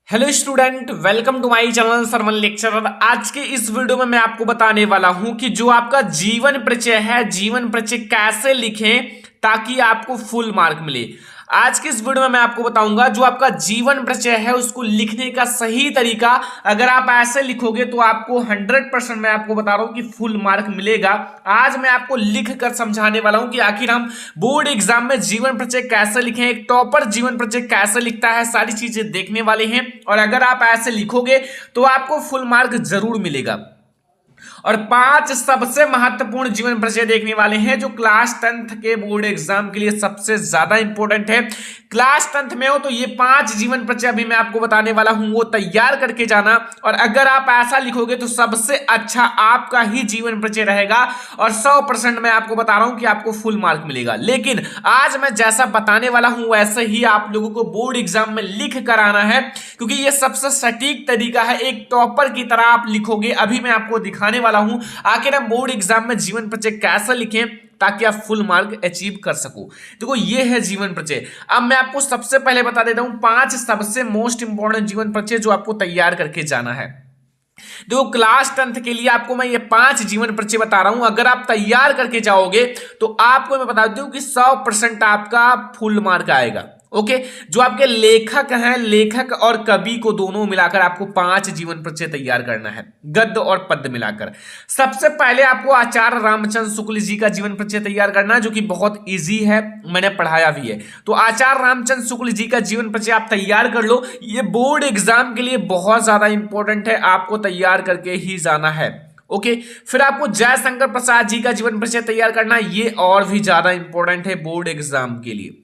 Hello student, welcome to my channel sermon lecturer. आज के इस वीडियो में मैं आपको बताने वाला हूं कि जो आपका जीवन परिचय है, जीवन परिचय कैसे लिखें ताकि आपको फुल मार्क मिले। आज के इस वीडियो में मैं आपको बताऊंगा जो आपका जीवन परिचय है उसको लिखने का सही तरीका। अगर आप ऐसे लिखोगे तो आपको 100% मैं आपको बता रहा हूं कि फुल मार्क मिलेगा। आज मैं आपको लिख कर समझाने वाला हूं कि आखिर हम बोर्ड एग्जाम में जीवन परिचय कैसे लिखें, एक टॉपर जीवन परिचय कैसे लिखता है, सारी चीजें देखने वाले हैं। और अगर आप ऐसे लिखोगे तो आपको फुल मार्क जरूर मिलेगा। और 5 सबसे महत्वपूर्ण जीवन परिचय देखने वाले हैं जो क्लास 10th के बोर्ड एग्जाम के लिए सबसे ज्यादा इंपॉर्टेंट है। क्लास 10th में हो तो ये 5 जीवन परिचय अभी मैं आपको बताने वाला हूं वो तैयार करके जाना। और अगर आप ऐसा लिखोगे तो सबसे अच्छा आपका ही जीवन परिचय रहेगा और 100% मैं आपको बता रहा हूं कि आपको फुल मार्क मिलेगा। लेकिन आज मैं जैसा बताने वाला हूं वैसे ही आप लोगों को बोर्ड एग्जाम में लिख कर आना है, क्योंकि ये सबसे सटीक तरीका है। एक टॉपर की तरह आप लिखोगे। अभी मैं आपको दिखाने वाला हूं आखिर हम बोर्ड एग्जाम में जीवन परिचय कैसे लिखें ताकि आप फुल मार्क अचीव कर सको। देखो ये है जीवन परिचय। अब मैं आपको सबसे पहले बता देता हूं 5 सबसे मोस्ट इंपॉर्टेंट जीवन परिचय जो आपको तैयार करके जाना है। देखो क्लास 10th के लिए आपको मैं ये 5 जीवन परिचय बता रहा हूं। अगर आप तैयार करके जाओगे तो आपको मैं बता दूं कि 100% आपका फुल मार्क आएगा। ओके, जो आपके लेखक हैं, लेखक और कवि को दोनों मिलाकर आपको 5 जीवन परिचय तैयार करना है, गद्य और पद्य मिलाकर। सबसे पहले आपको आचार्य रामचंद्र शुक्ल जी का जीवन परिचय तैयार करना है, जो कि बहुत इजी है, मैंने पढ़ाया भी है। तो आचार्य रामचंद्र शुक्ल जी का जीवन परिचय आप तैयार कर लो। ये बोर्ड एग्जाम के लिए बहुत ज्यादा इंपॉर्टेंट है, आपको तैयार करके ही जाना है। ओके, फिर आपको जयशंकर प्रसाद जी का जीवन परिचय तैयार करना है, ये और भी ज्यादा इंपॉर्टेंट है बोर्ड एग्जाम के लिए।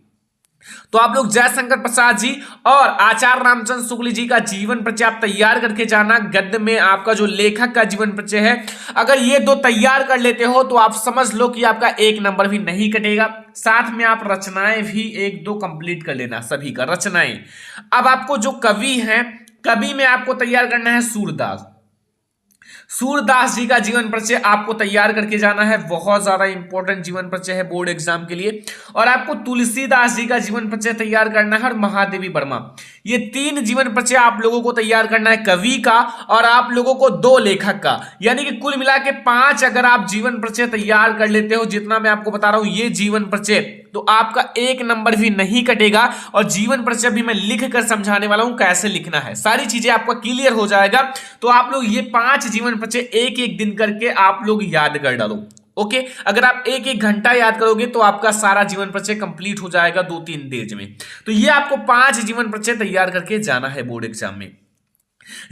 तो आप लोग जयशंकर प्रसाद जी और आचार्य रामचंद्र शुक्ल जी का जीवन परिचय आप तैयार करके जाना। गद्य में आपका जो लेखक का जीवन परिचय है, अगर ये दो तैयार कर लेते हो तो आप समझ लो कि आपका 1 नंबर भी नहीं कटेगा। साथ में आप रचनाएं भी 1-2 कंप्लीट कर लेना, सभी का रचनाएं। अब आपको जो कवि हैं, कवि में आपको तैयार करना है सूरदास। सूरदास जी का जीवन परिचय आपको तैयार करके जाना है, बहुत ज्यादा इंपॉर्टेंट जीवन परिचय है बोर्ड एग्जाम के लिए। और आपको तुलसीदास जी का जीवन परिचय तैयार करना है और महादेवी वर्मा। ये 3 जीवन परिचय आप लोगों को तैयार करना है, कवि का और आप लोगों को 2 लेखक का। यानी कि कुल मिला के 5 अगर आप जीवन परिचय तैयार कर लेते हो, जितना मैं आपको बता रहा हूं ये जीवन परिचय, तो आपका 1 नंबर भी नहीं कटेगा। और जीवन परिचय भी मैं लिख कर समझाने वाला हूं कैसे लिखना है, सारी चीजें आपका क्लियर हो जाएगा। तो आप लोग ये 5 जीवन परिचय एक दिन करके आप लोग याद कर डालो। ओके, अगर आप 1 घंटा याद करोगे तो आपका सारा जीवन परिचय कंप्लीट हो जाएगा 2-3 डेज में। तो ये आपको 5 जीवन परिचय तैयार करके जाना है बोर्ड एग्जाम में।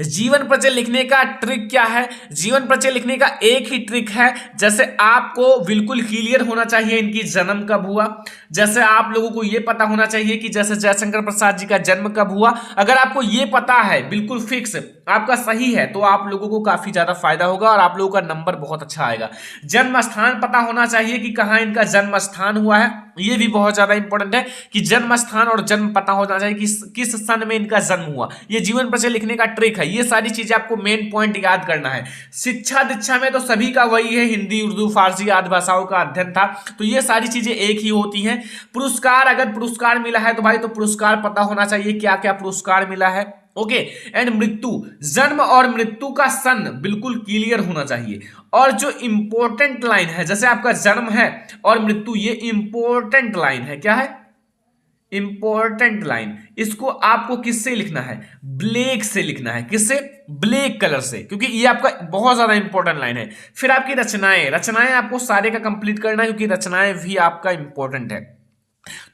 जीवन परिचय लिखने का ट्रिक क्या है? जीवन परिचय लिखने का एक ही ट्रिक है। जैसे आपको बिल्कुल क्लियर होना चाहिए इनकी जन्म कब हुआ, जैसे आप लोगों को यह पता होना चाहिए कि जैसे जयशंकर प्रसाद जी का जन्म कब हुआ। अगर आपको यह पता है, बिल्कुल फिक्स आपका सही है, तो आप लोगों को काफी ज्यादा फायदा होगा और आप लोगों का नंबर बहुत अच्छा आएगा। जन्म स्थान पता होना चाहिए कि कहां इनका जन्म स्थान हुआ है, ये भी बहुत ज्यादा इंपॉर्टेंट है कि जन्म स्थान और जन्म पता होना चाहिए कि किस सन में इनका जन्म हुआ। ये जीवन परिचय लिखने का ट्रिक है। ये सारी चीजें आपको मेन पॉइंट याद करना है। शिक्षा दीक्षा में तो सभी का वही है, हिंदी, उर्दू, फारसी आदि भाषाओं का अध्ययन था, तो ये सारी चीजें एक ही होती हैं। पुरस्कार, अगर पुरस्कार मिला है तो भाई तो पुरस्कार पता होना चाहिए क्या क्या पुरस्कार मिला है। ओके, एंड मृत्यु, जन्म और मृत्यु का सन बिल्कुल क्लियर होना चाहिए। और जो इंपॉर्टेंट लाइन है, जैसे आपका जन्म है और मृत्यु, ये इंपॉर्टेंट लाइन है। क्या है? Important line. इसको आपको किससे लिखना है? ब्लैक से लिखना है। किससे? ब्लैक कलर से, क्योंकि ये आपका बहुत ज्यादा इंपॉर्टेंट लाइन है। फिर आपकी रचनाएं, रचनाएं आपको सारे का कंप्लीट करना है, क्योंकि रचनाएं भी आपका इंपॉर्टेंट है।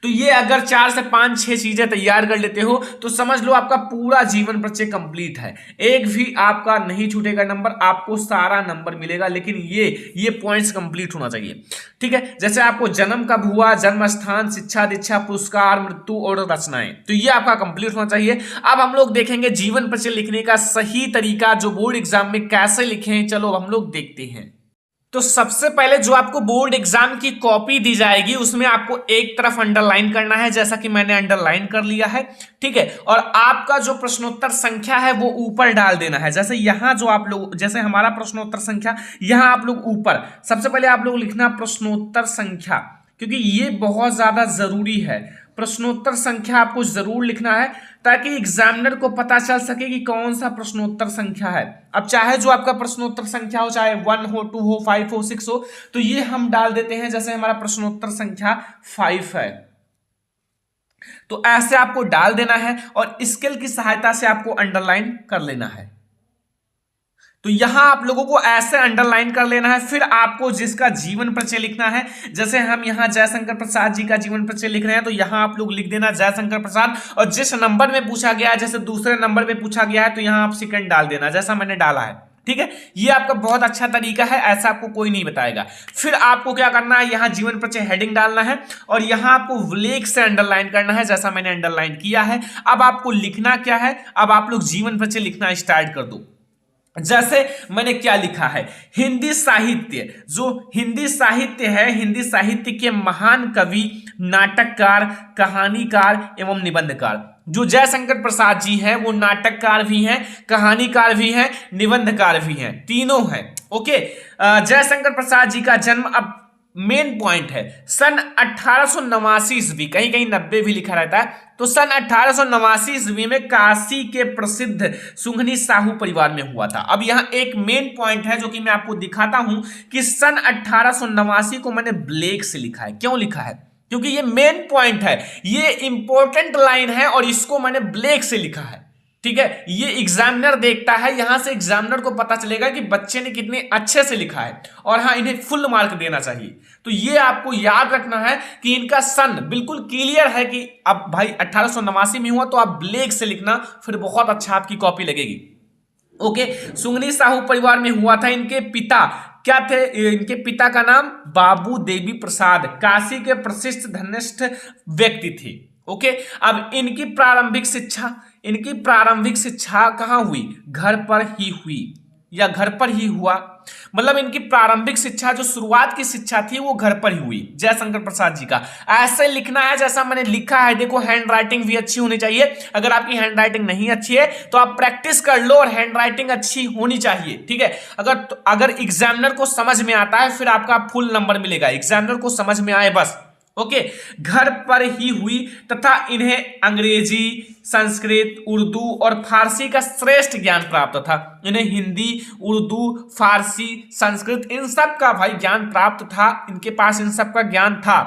तो ये अगर 4 से 5-6 चीजें तैयार कर लेते हो तो समझ लो आपका पूरा जीवन परिचय कंप्लीट है। एक भी आपका नहीं छूटेगा नंबर, आपको सारा नंबर मिलेगा। लेकिन ये पॉइंट्स कंप्लीट होना चाहिए। ठीक है, जैसे आपको जन्म कब हुआ, जन्म स्थान, शिक्षा दीक्षा, पुरस्कार, मृत्यु और रचनाएं, तो ये आपका कंप्लीट होना चाहिए। अब हम लोग देखेंगे जीवन परिचय लिखने का सही तरीका, जो बोर्ड एग्जाम में कैसे लिखें। चलो हम लोग देखते हैं। तो सबसे पहले जो आपको बोर्ड एग्जाम की कॉपी दी जाएगी उसमें आपको एक तरफ अंडरलाइन करना है, जैसा कि मैंने अंडरलाइन कर लिया है। ठीक है, और आपका जो प्रश्नोत्तर संख्या है वो ऊपर डाल देना है। जैसे यहां जो आप लोग, जैसे हमारा प्रश्नोत्तर संख्या, यहां आप लोग ऊपर सबसे पहले आप लोग लिखना प्रश्नोत्तर संख्या, क्योंकि ये बहुत ज्यादा जरूरी है। प्रश्नोत्तर संख्या आपको जरूर लिखना है, ताकि एग्जामिनर को पता चल सके कि कौन सा प्रश्नोत्तर संख्या है। अब चाहे जो आपका प्रश्नोत्तर संख्या हो, चाहे 1 हो, 2 हो, 5 हो, 6 हो, तो ये हम डाल देते हैं। जैसे हमारा प्रश्नोत्तर संख्या 5 है, तो ऐसे आपको डाल देना है और स्केल की सहायता से आपको अंडरलाइन कर लेना है। तो यहां आप लोगों को ऐसे अंडरलाइन कर लेना है। फिर आपको जिसका जीवन परिचय लिखना है, जैसे हम यहां जयशंकर प्रसाद जी का जीवन परिचय लिख रहे हैं, तो यहां आप लोग लिख देना जयशंकर प्रसाद, और जिस नंबर में पूछा गया है, जैसे दूसरे नंबर में पूछा गया है, तो यहां आप सेकंड डाल देना, जैसा मैंने डाला है। ठीक है, ये आपका बहुत अच्छा तरीका है, ऐसा आपको कोई नहीं बताएगा। फिर आपको क्या करना है, यहां जीवन परिचय हेडिंग डालना है और यहां आपको विलेख से अंडरलाइन करना है, जैसा मैंने अंडरलाइन किया है। अब आपको लिखना क्या है, अब आप लोग जीवन परिचय लिखना स्टार्ट कर दो। जैसे मैंने क्या लिखा है, हिंदी साहित्य, जो हिंदी साहित्य है, हिंदी साहित्य के महान कवि, नाटककार, कहानीकार एवं निबंधकार। जो जयशंकर प्रसाद जी हैं वो नाटककार भी हैं, कहानीकार भी हैं, निबंधकार भी हैं, तीनों हैं। ओके, जयशंकर प्रसाद जी का जन्म, अब मेन पॉइंट है, सन 1889 ईस्वी, कहीं कहीं 90 भी लिखा रहता है, तो सन 1889 ईस्वी में काशी के प्रसिद्ध सुंघनी साहू परिवार में हुआ था। अब यहां एक मेन पॉइंट है जो कि मैं आपको दिखाता हूं कि सन 1889 को मैंने ब्लैक से लिखा है। क्यों लिखा है? क्योंकि ये मेन पॉइंट है, ये इंपॉर्टेंट लाइन है और इसको मैंने ब्लैक से लिखा है। ठीक है, ये एग्जामिनर देखता है, यहां से एग्जामिनर को पता चलेगा कि बच्चे ने कितने अच्छे से लिखा है, और हाँ, इन्हें फुल मार्क देना चाहिए। तो ये आपको याद रखना है कि इनका सन बिल्कुल क्लियर है कि अब भाई 1889 में हुआ, तो आप ब्लैक से लिखना, फिर बहुत अच्छा आपकी कॉपी लगेगी। ओके, सुंघनी साहू परिवार में हुआ था। इनके पिता क्या थे? इनके पिता का नाम बाबू देवी प्रसाद, काशी के प्रसिद्ध धनिष्ठ व्यक्ति थे। ओके, अब इनकी प्रारंभिक शिक्षा कहाँ हुई? घर पर ही हुई या घर पर ही हुआ, मतलब इनकी प्रारंभिक शिक्षा, जो शुरुआत की शिक्षा थी, वो घर पर ही हुई। जयशंकर प्रसाद जी का ऐसे लिखना है जैसा मैंने लिखा है। देखो, हैंड राइटिंग भी अच्छी होनी चाहिए। अगर आपकी हैंड राइटिंग नहीं अच्छी है तो आप प्रैक्टिस कर लो, और हैंड राइटिंग अच्छी होनी चाहिए। ठीक है, अगर एग्जामिनर को समझ में आता है, फिर आपका फुल नंबर मिलेगा। एग्जामिनर को समझ में आए बस। ओके, घर पर ही हुई तथा इन्हें अंग्रेजी, संस्कृत, उर्दू और फारसी का श्रेष्ठ ज्ञान प्राप्त था। इन्हें हिंदी, उर्दू, फारसी, संस्कृत, इन सब का भाई ज्ञान प्राप्त था। इनके पास इन सब का ज्ञान था,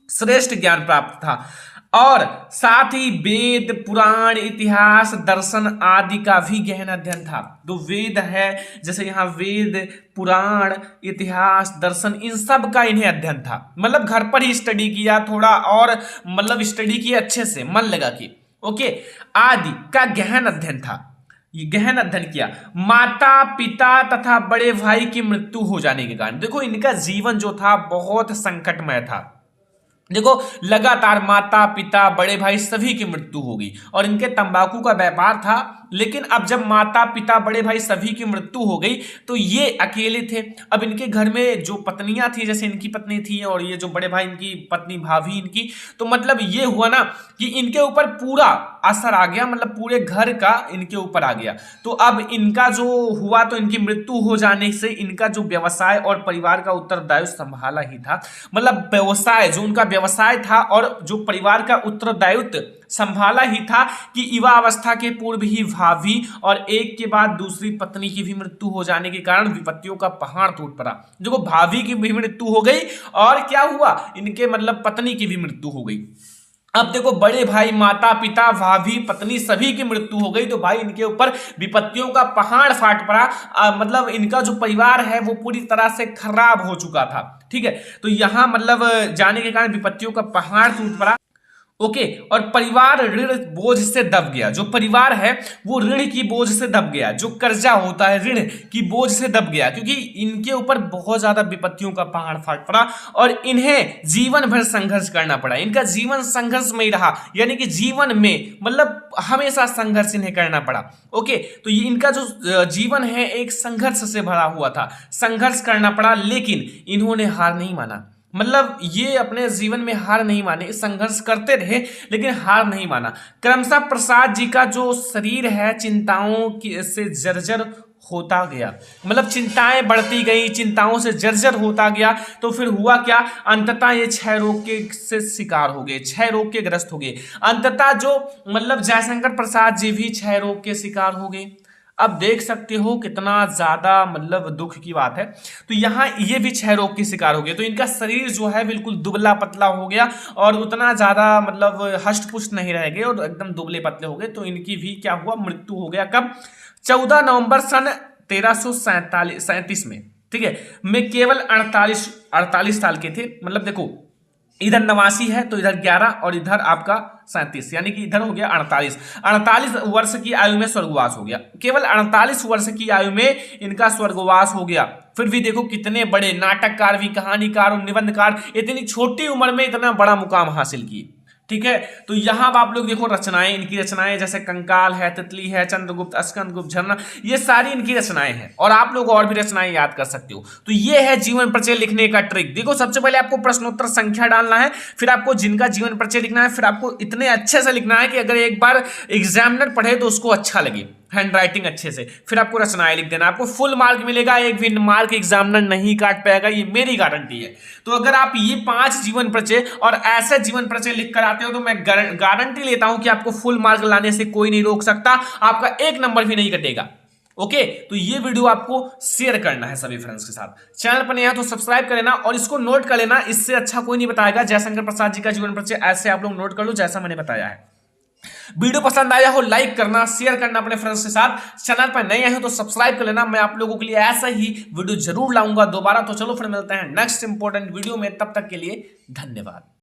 श्रेष्ठ ज्ञान प्राप्त था। और साथ ही वेद, पुराण, इतिहास, दर्शन आदि का भी गहन अध्ययन था। तो वेद है, जैसे यहाँ वेद, पुराण, इतिहास, दर्शन, इन सब का इन्हें अध्ययन था। मतलब घर पर ही स्टडी किया थोड़ा, और मतलब स्टडी किया अच्छे से, मन लगा कि ओके, आदि का गहन अध्ययन था। ये गहन अध्ययन किया। माता, पिता तथा बड़े भाई की मृत्यु हो जाने के कारण, देखो इनका जीवन जो था बहुत संकटमय था। देखो, लगातार माता, पिता, बड़े भाई सभी की मृत्यु हो गई, और इनके तंबाकू का व्यापार था। लेकिन अब जब माता, पिता, बड़े भाई सभी की मृत्यु हो गई, तो ये अकेले थे। अब इनके घर में जो पत्नियां थी, जैसे इनकी पत्नी थी और ये जो बड़े भाई इनकी पत्नी, भाभी इनकी, तो मतलब ये हुआ ना कि इनके ऊपर पूरा असर आ गया, मतलब पूरे घर का इनके ऊपर आ गया। तो अब इनका जो हुआ, तो इनकी मृत्यु हो जाने से इनका जो व्यवसाय और परिवार का उत्तरदायित्व संभाला ही था, मतलब व्यवसाय, जो उनका व्यवसाय था और जो परिवार का उत्तरदायित्व संभाला ही था, कि युवा अवस्था के पूर्व ही भाभी और एक के बाद दूसरी पत्नी की भी मृत्यु हो जाने के कारण विपत्तियों का पहाड़ टूट पड़ा। देखो, भाभी की भी मृत्यु हो गई, और क्या हुआ, इनके मतलब पत्नी की भी मृत्यु हो गई। अब देखो, बड़े भाई, माता, पिता, भाभी, पत्नी सभी की मृत्यु हो गई, तो भाई इनके ऊपर विपत्तियों का पहाड़ फाट पड़ा। मतलब इनका जो परिवार है वो पूरी तरह से खराब हो चुका था। ठीक है, तो यहां मतलब जाने के कारण विपत्तियों का पहाड़ टूट पड़ा। ओके, और परिवार ऋण बोझ से दब गया। जो परिवार है वो ऋण की बोझ से दब गया, जो कर्जा होता है ऋण की बोझ से दब गया, क्योंकि इनके ऊपर बहुत ज्यादा विपत्तियों का पहाड़ फाट पड़ा और इन्हें जीवन भर संघर्ष करना पड़ा। इनका जीवन संघर्ष में ही रहा, यानी कि जीवन में मतलब हमेशा संघर्ष इन्हें करना पड़ा। ओके, तो ये इनका जो जीवन है एक संघर्ष से भरा हुआ था, संघर्ष करना पड़ा, लेकिन इन्होंने हार नहीं माना। मतलब ये अपने जीवन में हार नहीं माने, संघर्ष करते रहे लेकिन हार नहीं माना। क्रमशः प्रसाद जी का जो शरीर है चिंताओं से जर्जर होता गया, मतलब चिंताएं बढ़ती गई, चिंताओं से जर्जर होता गया। तो फिर हुआ क्या, अंततः ये क्षय रोग के से शिकार हो गए, क्षय रोग के ग्रस्त हो गए। अंततः जो मतलब जयशंकर प्रसाद जी भी क्षय रोग के शिकार हो गए। अब देख सकते हो कितना ज्यादा मतलब दुख की बात है। तो यहाँ ये भी क्षय रोग के शिकार हो गए, तो इनका शरीर जो है बिल्कुल दुबला पतला हो गया और उतना ज्यादा मतलब हष्ट पुष्ट नहीं रह गए और एकदम दुबले पतले हो गए। तो इनकी भी क्या हुआ, मृत्यु हो गया। कब, 14 नवंबर सन 1337 में, ठीक है, में केवल 48 साल के थे। मतलब देखो इधर 89 है तो इधर 11 और इधर आपका 37, यानी कि इधर हो गया 48 वर्ष की आयु में स्वर्गवास हो गया। केवल 48 वर्ष की आयु में इनका स्वर्गवास हो गया। फिर भी देखो कितने बड़े नाटककार भी, कहानीकार और निबंधकार, इतनी छोटी उम्र में इतना बड़ा मुकाम हासिल किए। ठीक है, तो यहां आप लोग देखो रचनाएं, इनकी रचनाएं जैसे कंकाल है, तितली है, चंद्रगुप्त, स्कंदगुप्त, झरना, ये सारी इनकी रचनाएं हैं। और आप लोग और भी रचनाएं याद कर सकते हो। तो ये है जीवन परिचय लिखने का ट्रिक। देखो सबसे पहले आपको प्रश्नोत्तर संख्या डालना है, फिर आपको जिनका जीवन परिचय लिखना है, फिर आपको इतने अच्छे से लिखना है कि अगर एक बार एग्जामिनर पढ़े तो उसको अच्छा लगे, हैंड राइटिंग अच्छे से। फिर आपको रचनाएं लिख देना, आपको फुल मार्क मिलेगा, एक भी मार्क एग्जामिनर नहीं काट पाएगा, ये मेरी गारंटी है। तो अगर आप ये 5 जीवन परिचय और ऐसे जीवन परिचय लिख कर आते हो तो मैं गारंटी लेता हूं कि आपको फुल मार्क लाने से कोई नहीं रोक सकता, आपका 1 नंबर भी नहीं कटेगा। ओके, तो ये वीडियो आपको शेयर करना है सभी फ्रेंड्स के साथ। चैनल पर नया है तो सब्सक्राइब कर लेना और इसको नोट कर लेना, इससे अच्छा कोई नहीं बताएगा। जयशंकर प्रसाद जी का जीवन परिचय ऐसे आप लोग नोट कर लो जैसा मैंने बताया है। वीडियो पसंद आया हो लाइक करना, शेयर करना अपने फ्रेंड्स के साथ। चैनल पर नए आए हो तो सब्सक्राइब कर लेना, मैं आप लोगों के लिए ऐसा ही वीडियो जरूर लाऊंगा दोबारा। तो चलो फिर मिलते हैं नेक्स्ट इंपॉर्टेंट वीडियो में, तब तक के लिए धन्यवाद।